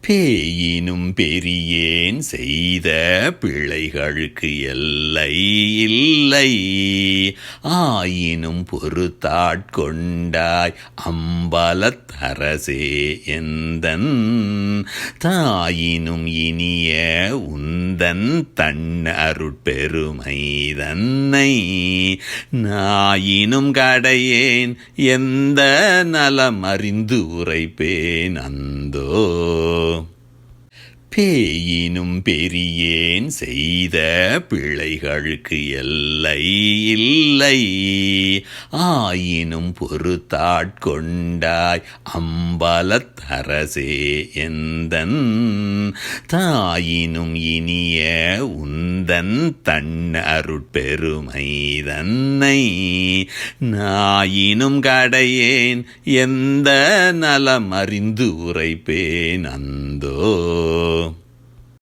பேயினும் பெரியேன் செய்த பிழைகளுக்கு எல்லை இல்லை. ஆயினும் பொறுத்தாட்கொண்டாய் அம்பலத்தரசே எந்தன். தாயினும் இனிய உந்தன் தன் அருட்பெருமை தன்னை. நாயினும் கடையேன் எந்த நலம் அறிந்து உரைப்பேன் அந்தோ. பேயினும் பெரியேன் செய்த பிழைகளுக்கு எல்லை இல்லை. ஆயினும் பொறுத்தாட்கொண்டாய் அம்பலத்தரசே எந்தன். தாயினும் இனிய உந்தன் தன் அருட்பெருமை தன்னை. நாயினும் கடையேன் எந்த நலம் அறிந்து உரைப்பேன் அந்தோ.